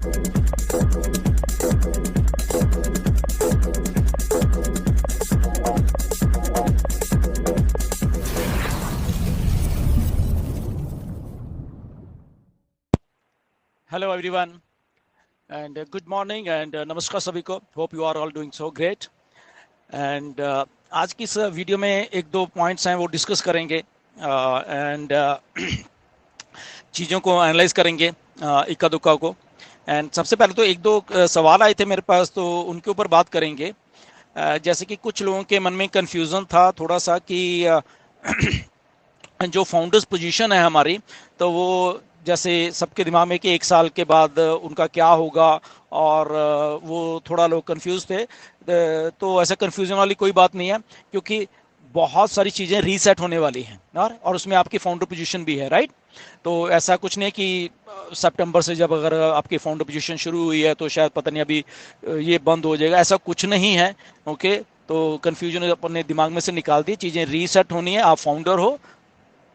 Hello everyone and good morning and नमस्कार सभी को. Hope you are all doing so great. And आज की इस वीडियो में एक दो पॉइंट्स हैं वो डिस्कस करेंगे एंड चीज़ों को एनालाइज करेंगे इक्का दुक्का को. एंड सबसे पहले तो एक दो सवाल आए थे मेरे पास, तो उनके ऊपर बात करेंगे. जैसे कि कुछ लोगों के मन में कंफ्यूजन था थोड़ा सा कि जो फाउंडर्स पोजीशन है हमारी, तो वो जैसे सबके दिमाग में कि एक साल के बाद उनका क्या होगा, और वो थोड़ा लोग कंफ्यूज थे. तो ऐसा कंफ्यूजन वाली कोई बात नहीं है, क्योंकि बहुत सारी चीज़ें रीसेट होने वाली हैं और उसमें आपकी फाउंडर पोजीशन भी है, राइट. तो ऐसा कुछ नहीं कि सितंबर से जब अगर आपकी फाउंडर पोजीशन शुरू हुई है तो शायद पता नहीं अभी ये बंद हो जाएगा, ऐसा कुछ नहीं है. ओके, तो कंफ्यूजन अपने दिमाग में से निकाल दी. चीज़ें रीसेट होनी है, आप फाउंडर हो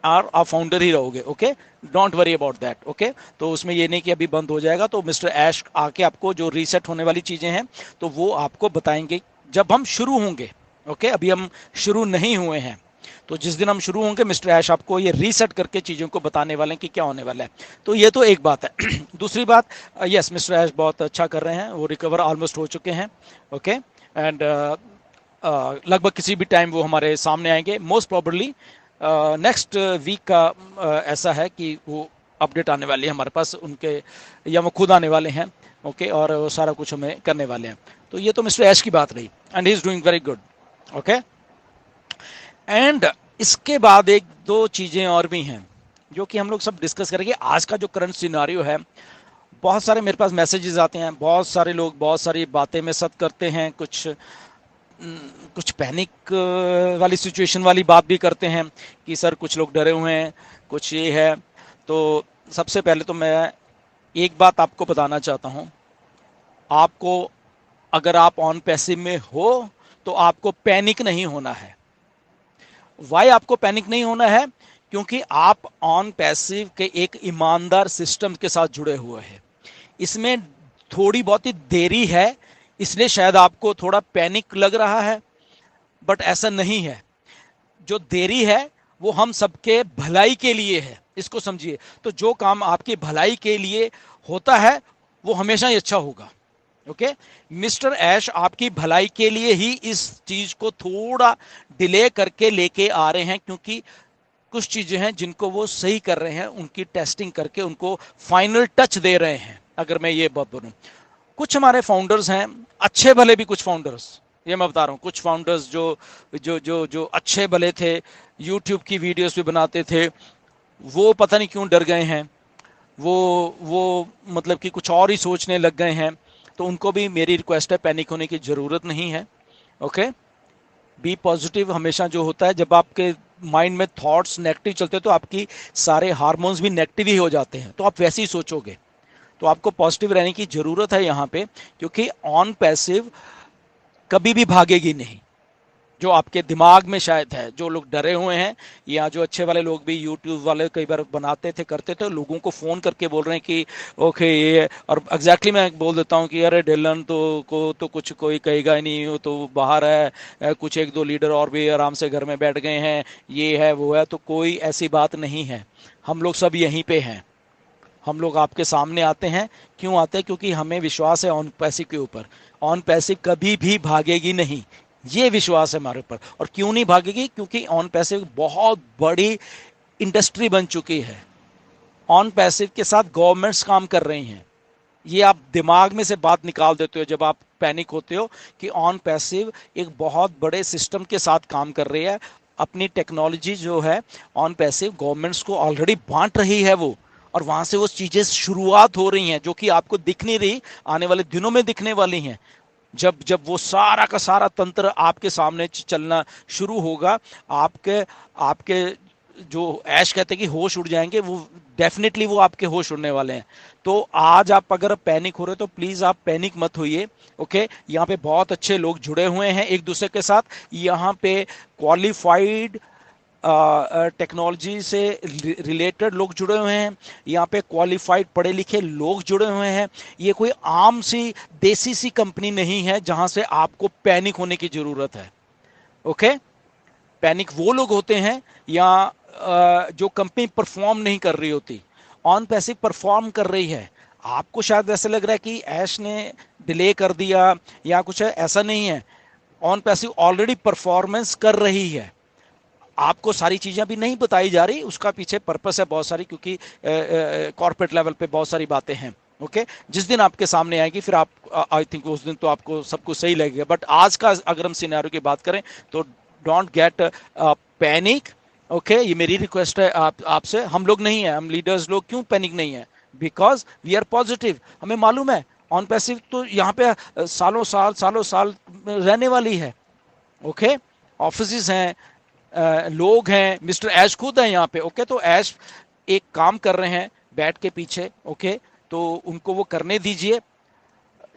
और आप फाउंडर ही रहोगे. Okay, don't worry about that. Okay, तो उसमें ये नहीं कि अभी बंद हो जाएगा. तो मिस्टर ऐश आके आपको जो रीसेट होने वाली चीज़ें हैं तो वो आपको बताएंगे जब हम शुरू होंगे. ओके, अभी हम शुरू नहीं हुए हैं, तो जिस दिन हम शुरू होंगे मिस्टर ऐश आपको ये रीसेट करके चीज़ों को बताने वाले हैं कि क्या होने वाला है. तो ये तो एक बात है. दूसरी बात, यस मिस्टर ऐश बहुत अच्छा कर रहे हैं, वो रिकवर ऑलमोस्ट हो चुके हैं. ओके, एंड लगभग किसी भी टाइम वो हमारे सामने आएंगे. मोस्ट प्रॉबली नेक्स्ट वीक का ऐसा है कि वो अपडेट आने वाली है हमारे पास उनके, या वो खुद आने वाले हैं. ओके, और वो सारा कुछ हमें करने वाले हैं. तो ये तो मिस्टर ऐश की बात रही, and he is doing very good. Okay, and इसके बाद एक दो चीज़ें और भी हैं जो कि हम लोग सब डिस्कस करेंगे. आज का जो करंट सिनारियो है, बहुत सारे मेरे पास मैसेजेस आते हैं, बहुत सारे लोग बहुत सारी बातें में सत करते हैं, कुछ पैनिक वाली सिचुएशन वाली बात भी करते हैं कि सर कुछ लोग डरे हुए हैं, कुछ ये है. तो सबसे पहले तो मैं एक बात आपको बताना चाहता हूं, आपको अगर आप ऑन पैसिव में हो तो आपको पैनिक नहीं होना है. वाई आपको पैनिक नहीं होना है? क्योंकि आप ऑन पैसिव के एक ईमानदार सिस्टम के साथ जुड़े हुए हैं. इसमें थोड़ी बहुत ही देरी है, इसलिए शायद आपको थोड़ा पैनिक लग रहा है, बट ऐसा नहीं है. जो देरी है वो हम सबके भलाई के लिए है, इसको समझिए. तो जो काम आपकी भलाई के लिए होता है वो हमेशा ही अच्छा होगा. ओके, मिस्टर ऐश आपकी भलाई के लिए ही इस चीज को थोड़ा डिले करके लेके आ रहे हैं, क्योंकि कुछ चीजें हैं जिनको वो सही कर रहे हैं, उनकी टेस्टिंग करके उनको फाइनल टच दे रहे हैं. अगर मैं ये बात बोलूं, कुछ हमारे फाउंडर्स हैं अच्छे भले भी, कुछ फाउंडर्स, ये मैं बता रहा हूँ, कुछ फाउंडर्स जो जो जो जो अच्छे भले थे, यूट्यूब की वीडियोस भी बनाते थे, वो पता नहीं क्यों डर गए हैं. वो मतलब कि कुछ और ही सोचने लग गए हैं. तो उनको भी मेरी रिक्वेस्ट है, पैनिक होने की ज़रूरत नहीं है. Okay, be positive. हमेशा जो होता है जब आपके माइंड में थॉट्स नेगेटिव चलते हैं तो आपकी सारे हार्मोन्स भी नेगेटिव ही हो जाते हैं, तो आप वैसे ही सोचोगे. तो आपको पॉजिटिव रहने की ज़रूरत है यहाँ पे, क्योंकि ऑन पैसिव कभी भी भागेगी नहीं. जो आपके दिमाग में शायद है, जो लोग डरे हुए हैं, या जो अच्छे वाले लोग भी, यूट्यूब वाले कई बार बनाते थे करते थे, लोगों को फ़ोन करके बोल रहे हैं कि ओके ये, और एग्जैक्टली मैं बोल देता हूँ कि अरे डिलन तो कुछ कोई कहेगा ही नहीं, वो तो बाहर है, कुछ एक दो लीडर और भी आराम से घर में बैठ गए हैं, ये है वो है. तो कोई ऐसी बात नहीं है, हम लोग सब यहीं पे हैं. हम लोग आपके सामने आते हैं, क्यों आते हैं? क्योंकि हमें विश्वास है ऑन पैसिव के ऊपर. ऑन पैसिव कभी भी भागेगी नहीं, ये विश्वास है हमारे ऊपर. और क्यों नहीं भागेगी? क्योंकि ऑन पैसिव बहुत बड़ी इंडस्ट्री बन चुकी है. ऑन पैसिव के साथ गवर्नमेंट्स काम कर रही हैं. ये आप दिमाग में से बात निकाल देते हो जब आप पैनिक होते हो कि ऑन पैसिव एक बहुत बड़े सिस्टम के साथ काम कर रही है. अपनी टेक्नोलॉजी जो है ऑन पैसिव गवर्नमेंट्स को ऑलरेडी बांट रही है वो, और वहां से वो चीजें शुरुआत हो रही हैं जो कि आपको दिख नहीं रही, आने वाले दिनों में दिखने वाली हैं. जब जब वो सारा का सारा तंत्र आपके सामने चलना शुरू होगा, आपके आपके जो ऐश कहते हैं कि होश उड़ जाएंगे, वो डेफिनेटली वो आपके होश उड़ने वाले हैं. तो आज आप अगर पैनिक हो रहे हो तो प्लीज आप पैनिक मत होइए. ओके, यहाँ पे बहुत अच्छे लोग जुड़े हुए हैं एक दूसरे के साथ. यहाँ पे क्वालिफाइड टेक्नोलॉजी से रिलेटेड लोग जुड़े हुए हैं, यहाँ पे क्वालिफाइड पढ़े लिखे लोग जुड़े हुए हैं। ये कोई आम सी देसी सी कंपनी नहीं है जहां से आपको पैनिक होने की जरूरत है। ओके, पैनिक वो लोग होते हैं या जो कंपनी परफॉर्म नहीं कर रही होती। ऑन पैसिव परफॉर्म कर रही है। आपको शायद ऐसे लग रहा है कि ऐश ने डिले कर दिया या कुछ है, ऐसा नहीं है। ऑन पैसिव ऑलरेडी परफॉर्मेंस कर रही है। आपको सारी चीजें भी नहीं बताई जा रही, उसका पीछे पर्पस है बहुत सारी, क्योंकि कॉर्पोरेट लेवल पे बहुत सारी बातें हैं। ओके, जिस दिन आपके सामने आएगी फिर आप आई थिंक उस दिन तो आपको सब कुछ सही लगेगा। बट आज का अगर हम सिनेरियो की बात करें तो डोंट गेट पैनिक। ओके, ये मेरी रिक्वेस्ट है आपसे। हम लोग नहीं है, हम लीडर्स लोग क्यों पैनिक नहीं है? Because we are positive. हमें मालूम है ऑन पैसिव तो यहाँ पे सालों साल रहने वाली है। ओके, ऑफिस हैं, लोग हैं, मिस्टर ऐश खुद है यहाँ पे। ओके, तो ऐश एक काम कर रहे हैं बैठ के पीछे। ओके, तो उनको वो करने दीजिए।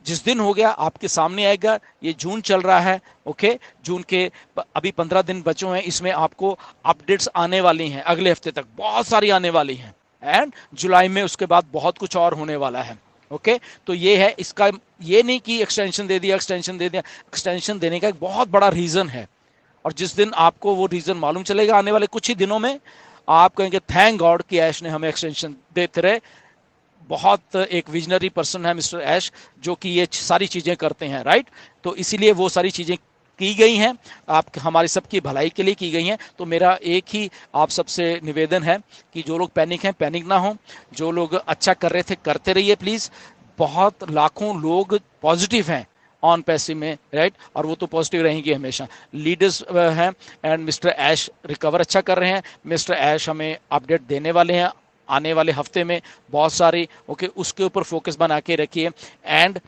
जिस दिन हो गया आपके सामने आएगा। ये जून चल रहा है। ओके, जून के अभी 15 दिन बचे हैं, इसमें आपको अपडेट्स आने वाली हैं। अगले हफ्ते तक बहुत सारी आने वाली हैं एंड जुलाई में उसके बाद बहुत कुछ और होने वाला है। ओके, तो ये है इसका, ये नहीं कि एक्सटेंशन दे दिया, एक्सटेंशन दे दिया। एक्सटेंशन देने का एक बहुत बड़ा रीजन है और जिस दिन आपको वो रीजन मालूम चलेगा आने वाले कुछ ही दिनों में, आप कहेंगे थैंक गॉड कि ऐश ने हमें एक्सटेंशन देते रहे। बहुत एक विजनरी पर्सन है मिस्टर ऐश, जो कि ये सारी चीजें करते हैं, राइट? तो इसीलिए वो सारी चीजें की गई हैं, आप हमारी सबकी भलाई के लिए की गई हैं। तो मेरा एक ही आप सबसे निवेदन है कि जो लोग पैनिक हैं, पैनिक ना हो। जो लोग अच्छा कर रहे थे करते रहिए प्लीज। बहुत लाखों लोग पॉजिटिव हैं ऑन पैसिव में, राइट? और वो तो पॉजिटिव रहेंगे हमेशा। लीडर्स हैं एंड मिस्टर ऐश रिकवर अच्छा कर रहे हैं। मिस्टर ऐश हमें अपडेट देने वाले हैं आने वाले हफ्ते में बहुत सारी। ओके, उसके ऊपर फोकस बना के रखिए एंड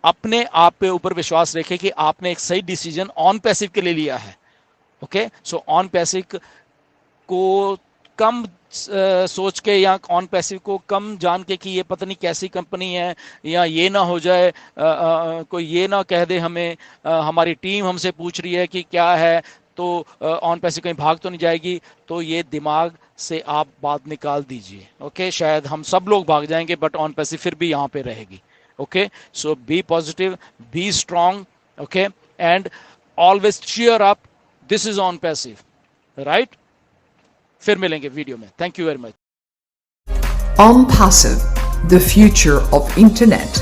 अपने आप पे ऊपर विश्वास रखें कि आपने एक सही डिसीजन ऑन पैसिव के लिए लिया है। ओके, सो ऑन पैसिव को कम सोच के या ऑन पैसिव को कम जान के कि ये पता नहीं कैसी कंपनी है, या ये ना हो जाए कोई ये ना कह दे हमें, हमारी टीम हमसे पूछ रही है कि क्या है, तो ऑन पैसिव कहीं भाग तो नहीं जाएगी। तो ये दिमाग से आप बात निकाल दीजिए। ओके, शायद हम सब लोग भाग जाएंगे बट ऑन पैसिव फिर भी यहाँ पे रहेगी। Okay, so be positive, be strong. Okay, and always cheer up. This is OnPassive, right? फिर मिलेंगे वीडियो में। Thank you very much. OnPassive, the future of internet.